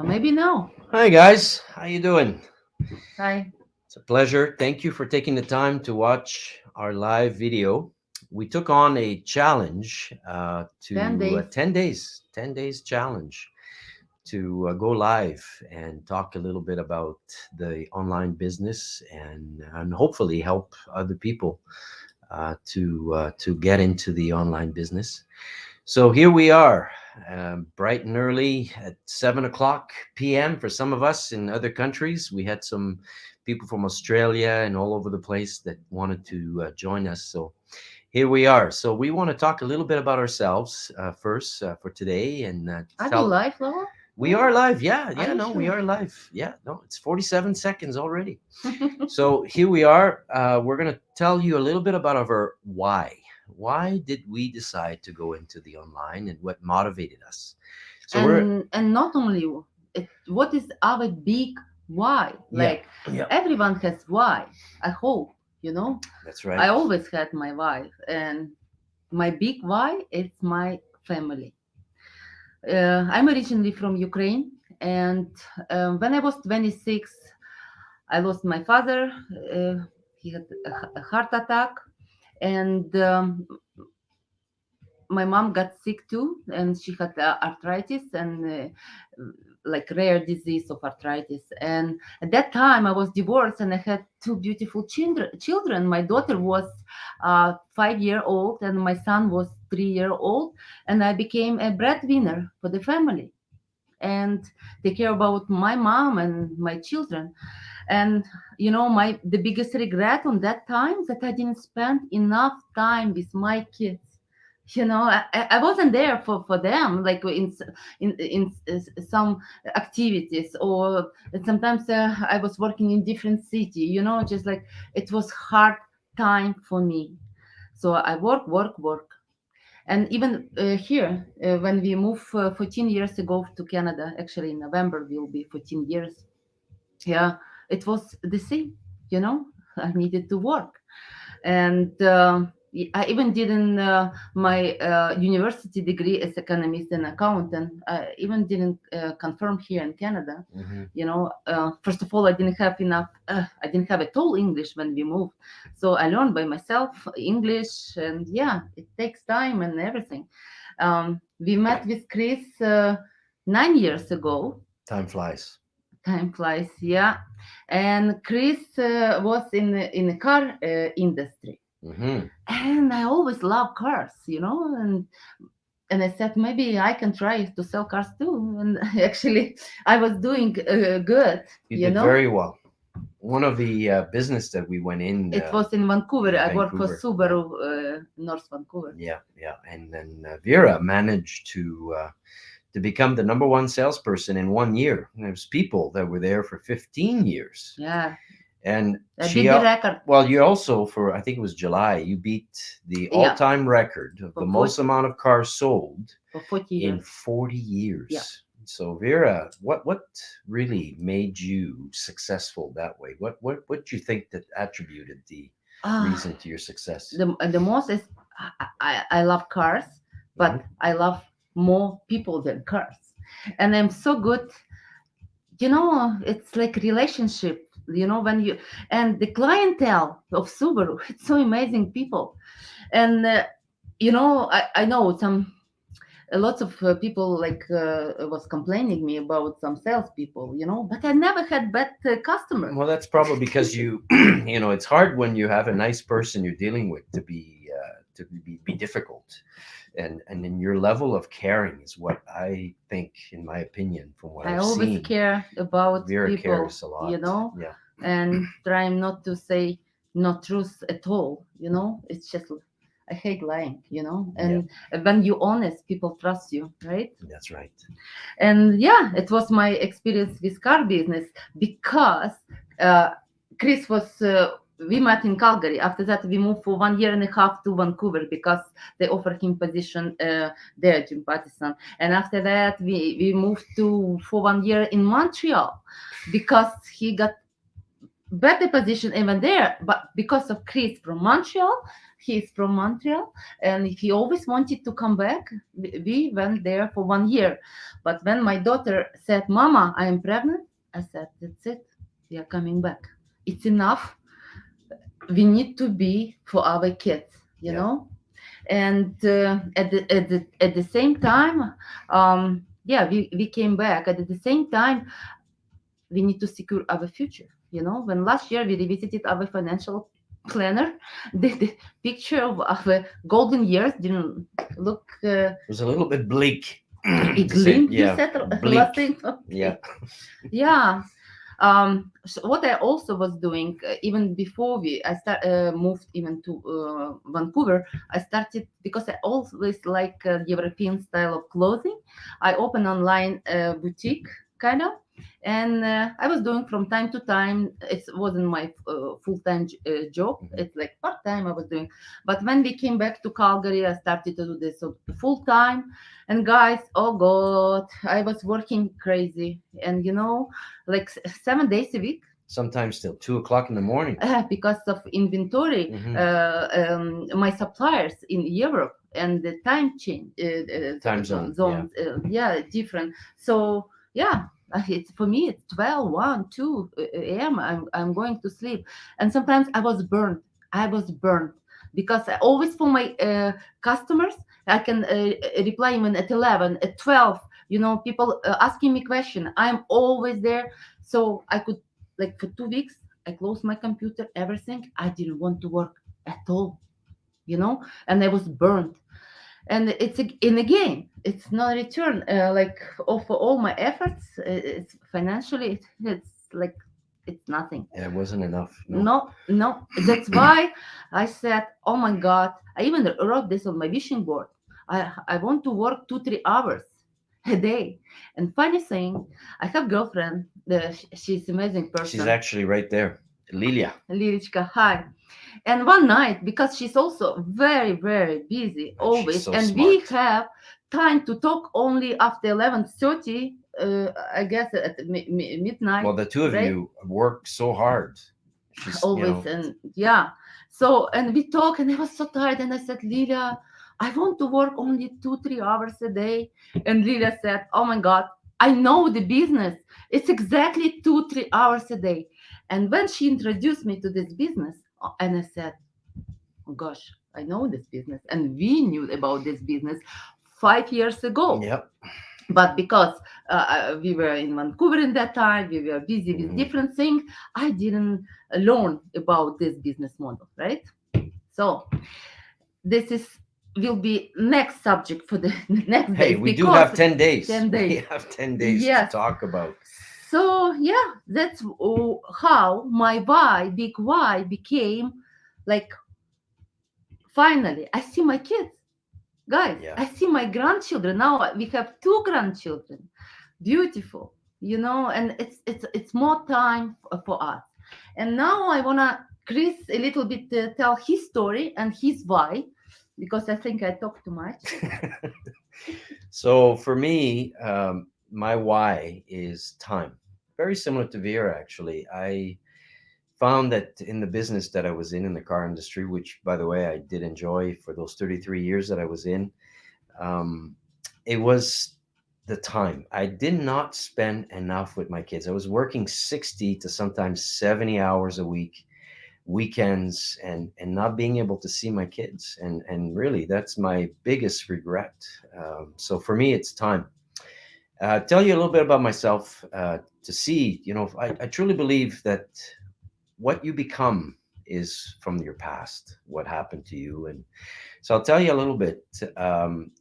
Maybe no. Hi guys, how you doing? Hi. It's a pleasure. Thank you for taking the time to watch our live video. We took on a challenge 10 to days. 10 days challenge to go live and talk a little bit about the online business and hopefully help other people to get into the online business. So here we are, bright and early at 7 o'clock p.m. for some of us. In other countries, we had some people from Australia and all over the place that wanted to join us. So here we are. So we want to talk a little bit about ourselves first for today, and Are we tell. live, Laura? We are live. Yeah, Are yeah. you No, we sure? are live. Yeah, no, it's 47 seconds already. So here we are. We're going to tell you a little bit about our why. Why did we decide to go into the online and what motivated us? So we're, and not only what is our big why? yeah, Like yeah, everyone has why. I hope, you know. that's I right. always had my why, and my big why is my family. I'm originally from Ukraine, and when I was 26, I lost my father. He had a heart attack, and my mom got sick too, and she had arthritis and like rare disease of arthritis. And at that time, I was divorced, and I had two beautiful children. My daughter was 5 year old, and my son was 3 year old, and I became a breadwinner for the family and take care about my mom and my children. And my the biggest regret on that time that I didn't spend enough time with my kids. I wasn't there for them, like some activities, or sometimes I was working in different city, just like it was hard time for me. So I work. And even here, when we moved 14 years ago to Canada, actually in November will be 14 years. Yeah, it was the same. You know, I needed to work, and I even did in my university degree as economist and accountant. I even didn't confirm here in Canada. Hmm. First of all, I didn't have enough. I didn't have at all English when we moved, so I learned by myself English, and yeah, it takes time and everything. We met with Chris 9 years ago. Time flies. Time flies, yeah. And Chris was in the car industry, Hmm. and I always love cars, and I said maybe I can try to sell cars too. And actually, I was doing good, You you did know. very well. One of the business that we went It was in Vancouver. in I worked for Vancouver. Yeah, Subaru, North Vancouver. yeah, yeah. And then Vera managed to become the number one salesperson in 1 year. And there's people that were there for 15 years. Yeah, And I did the record. well, you also, for I think it was July, you beat the Yeah, all-time record of the for most 40 amount of cars sold for 40 in years. 40 Yeah. years. So Vera, what really made you successful that way? What do you think that attributed the Ah, reason to your success? the most is I love cars, Hmm. but I love more people than cars, and I'm so good. It's like relationship. When you and the clientele of Subaru, it's so amazing people, and I know some a lot of people like was complaining me about some salespeople, but I never had bad customer. Well, that's probably because you, you know, it's hard when you have a nice person you're dealing with to be difficult, and then your level of caring is what I think, in my opinion, from what I I've always seen, care about Vera people, cares a lot. Yeah. and trying not to say not truth at all. It's just I hate lying. Yeah, And when you honest, people trust you, right? that's right. And yeah, it was my experience with car business because uh, Chris was. We met in Calgary. After that, we moved for 1.5 years to Vancouver because they offered him position there, Jim Pattison. And after that, we moved to for 1 year in Montreal because he got better position even there. But because of Chris from Montreal, he's from Montreal, and he always wanted to come back. We went there for 1 year. But when my daughter said, "Mama, I am pregnant," I said, "That's it. We are coming back. It's enough. We need to be for our kids, you Yeah. know." And at the same time, yeah, we came back. At the same time, we need to secure our future. When last year we revisited our financial planner, the picture of our golden years didn't look. It was a little bit bleak It to say, gloomed. You yeah, said last bleak. thing. Yeah. Okay. Yeah. So what I also was doing, even before moved even to Vancouver, I started, because I always like European style of clothing. I opened online boutique kind of, and I was doing from time to time. It wasn't my full-time job. Mhm. It's like part-time I was doing. But when we came back to Calgary, I started to do this full-time. And guys, oh god, I was working crazy, and like 7 days a week, Sometimes till 2 o'clock in the morning. because of inventory, Hmm. my suppliers in Europe, and the time change, Time zone. Yeah. zones, yeah, different. So yeah, it's for me. It's 12, 1, 2 a.m. I'm going to sleep, and sometimes I was burned. I was burned because I always for my customers I can reply even at 11, at 12. People asking me question. I'm always there, so I could, like, for 2 weeks I closed my computer, everything. I didn't want to work at all, and I was burned. And and again, it's not a return, like, for all my efforts. It's financially, it's like, it's nothing. Yeah, it wasn't enough. No. No, no. That's why I said, "Oh my God!" I even wrote this on my vision board. I want to work 2 3 hours a day. And funny thing, I have girlfriend. She's amazing She's person, actually right there. Lilia. Lilichka. Hi. And one night, because she's also very very busy And she's always, so and we smart. have time to talk only after 11:30. I guess at midnight, Well, the two of right? you work so hard. She's, Always. And yeah, so, and we talk, and I was so tired, and I said, "Lilia, I want to work only 2 3 hours a day." And Lilia said, "Oh my God, I know the business. It's exactly 2 3 hours a day." And when she introduced me to this business, and I said, "Oh gosh, I know this business," and we knew about this business 5 years ago. yep. But because we were in Vancouver in that time, we were busy with Hmm. different things, I didn't learn about this business model, right? So this is will be next subject for the next Hey, days, we do because have 10 days. 10 We days. have 10 days to Yes. talk about. So yeah, that's how my why, big why, became like, finally I see my kids. Guys, Yeah. I see my grandchildren now. We have two grandchildren, beautiful, and it's more time for us. And now I wanna Chris a little bit tell his story and his why, because I think I talk too much. So for me, my why is time. Very similar to Vera, actually. I found that in the business that I was in the car industry, which, by the way, I did enjoy for those 33 years that I was in, um, it was the time. I did not spend enough with my kids. I was working 60 to sometimes 70 hours a week, weekends, and not being able to see my kids. And really, that's my biggest regret. So for me, it's time. Tell you a little bit about myself, to see, I truly believe that what you become is from your past, what happened to you. And so I'll tell you a little bit.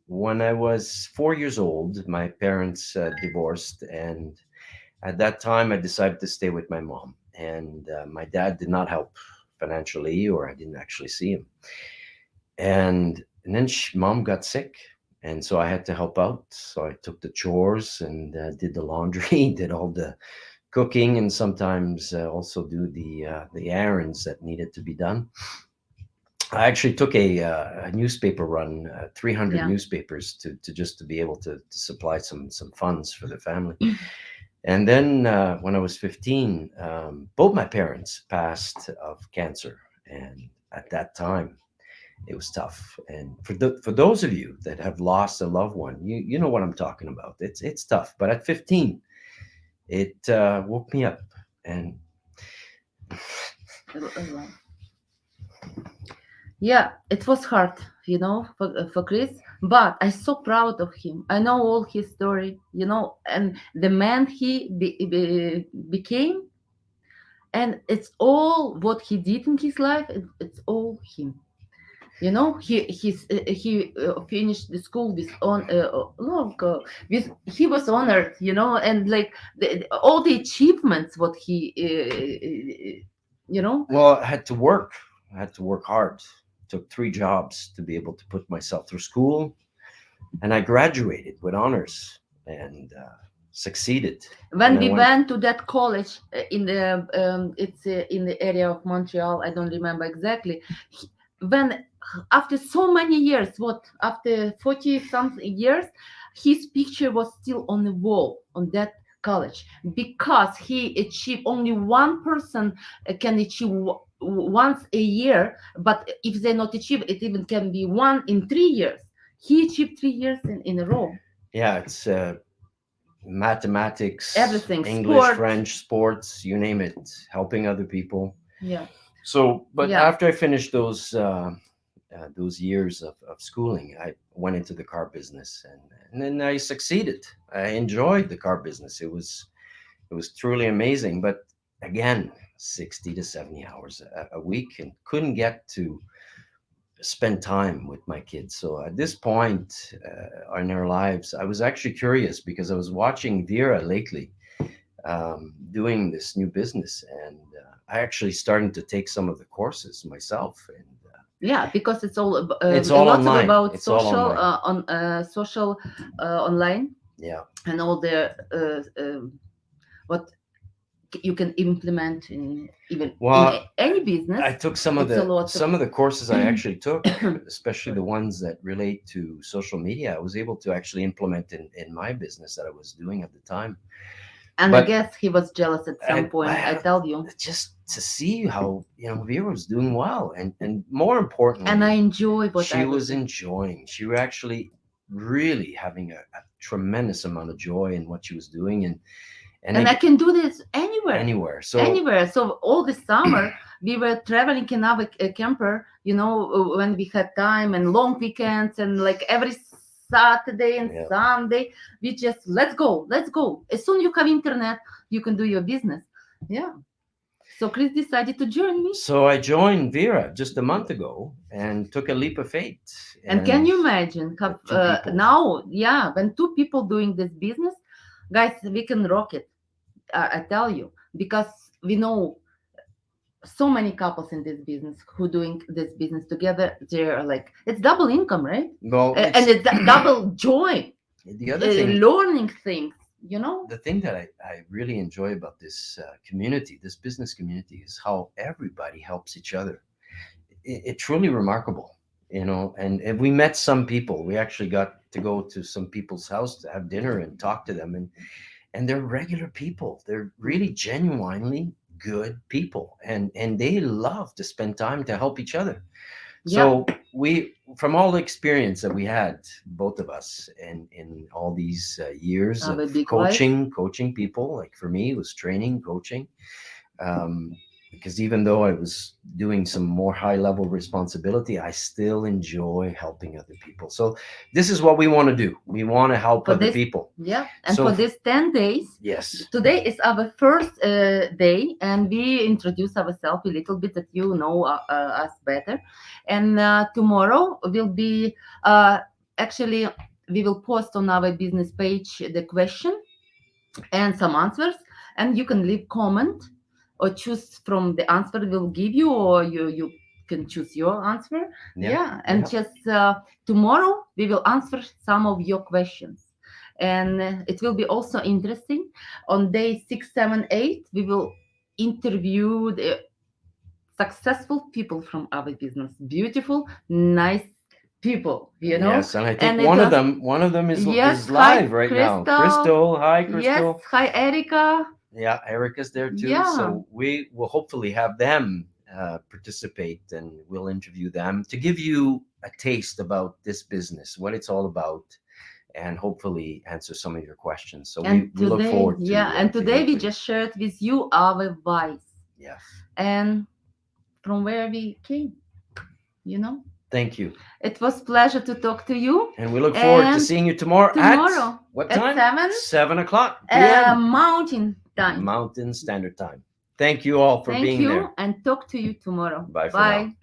When I was 4 years old, my parents divorced. And at that time, I decided to stay with my mom. And my dad did not help financially, or I didn't actually see him. And then mom got sick. And so I had to help out. So I took the chores and did the laundry, did all the cooking, and sometimes also do the errands that needed to be done. I actually took a newspaper run, 300 Yeah. newspapers to just to be able to supply some funds for the family. And then when I was 15, both my parents passed of cancer. And at that time, it was tough. And for those of you that have lost a loved one, you know what I'm talking about. It's tough. But at 15, it woke me up. And Yeah, it was hard, for Chris, but I'm so proud of him. I know all his story, and the man he became, and it's all what he did in his life. It's all him. He finished the school with on look with he was honored, and like all the achievements what he well, I had to work. I had to work hard. Took 3 jobs to be able to put myself through school, and I graduated with honors and succeeded. when And I we went. went to that college in the it's in the area of Montreal. I don't remember exactly. When after so many years, what after 40 something years, his picture was still on the wall on that college because he achieved only one person can achieve once a year, but if they not achieve it, even can be one in 3 years. He achieved 3 years in a row. Yeah, it's mathematics, Everything, English, sport. French, sports, you name it, helping other people. Yeah, So, but yeah. after I finished those years of schooling, I went into the car business, and then I succeeded. I enjoyed the car business. It was truly amazing. But again, 60 to 70 hours a week, and couldn't get to spend time with my kids. So at this point in our lives, I was actually curious because I was watching Vera lately doing this new business, and I actually started to take some of the courses myself, and Yeah, because it's all it's a all lot of online. about It's all social online. on social online, Yeah. and all the what you can implement in even in Well, any business. I took some of It's a the lot of some of the courses I actually took, especially the ones that relate to social media. I was able to actually implement in my business that I was doing at the time. and I But guess he was jealous at some I point. I had tell you, just to see how Vera was doing well, and more and I importantly, enjoy what she I was was doing. enjoying. She was actually really having a tremendous amount of joy in what she was doing, and And I can do this anywhere, anywhere. So anywhere. So all the summer we were traveling in our camper, when we had time and long weekends and like every Saturday and yeah. Sunday, we just let's go, let's go. As soon you have internet, you can do your business. Yeah. So Chris decided to join me. So I joined Vera just a month ago and took a leap of faith. And can And you imagine have with 2 people. now, yeah, when two people doing this business, guys, we can rock it. I tell you, because we know so many couples in this business who doing this business together. They're like it's double income, right? Well, And it's it's double joy, the other thing. learning things. You know. The thing that I really enjoy about this community, this business community, is how everybody helps each other. It truly remarkable, and we met some people. We actually got to go to some people's house to have dinner and talk to them, and they're regular people. They're really genuinely good people, and they love to spend time to help each other. Yeah, So we, from all the experience that we had, both of us, in all these years have of a big life. coaching people, like for me, it was training, coaching, um, because even though I was doing some more high level responsibility, I still enjoy helping other people. So this is what we want to do. We want to help For other this, people. yeah, and So for these 10 days, yes, today is our first day, and we introduce ourselves a little bit that you know us better. And tomorrow will be actually we will post on our business page the question and some answers, and you can leave comment or choose from the answer we'll give you, or you can choose your answer. yeah, Yeah, and yeah. just tomorrow we will answer some of your questions, and it will be also interesting. On day 6, 7, 8 we will interview the successful people from our business, beautiful, nice people, Yes, and I think and it was, one of them yes, is hi live right now. Crystal, Crystal, hi yes, Crystal. hi Erica, Yeah, Erica's there too. yeah, So we will hopefully have them participate, and we'll interview them to give you a taste about this business, what it's all about, and hopefully answer some of your questions. So and we look today, forward yeah, and to today hear we from you. just shared with you our voice Yes. and from where we came, you know. Thank you. It was pleasure to talk to you, And we look forward to and seeing you tomorrow at tomorrow what at time? 7 7 o'clock p.m. Mountain Time. Mountain Standard Time. Thank you all for Thank being you there. and talk to you tomorrow. Bye for now. Bye.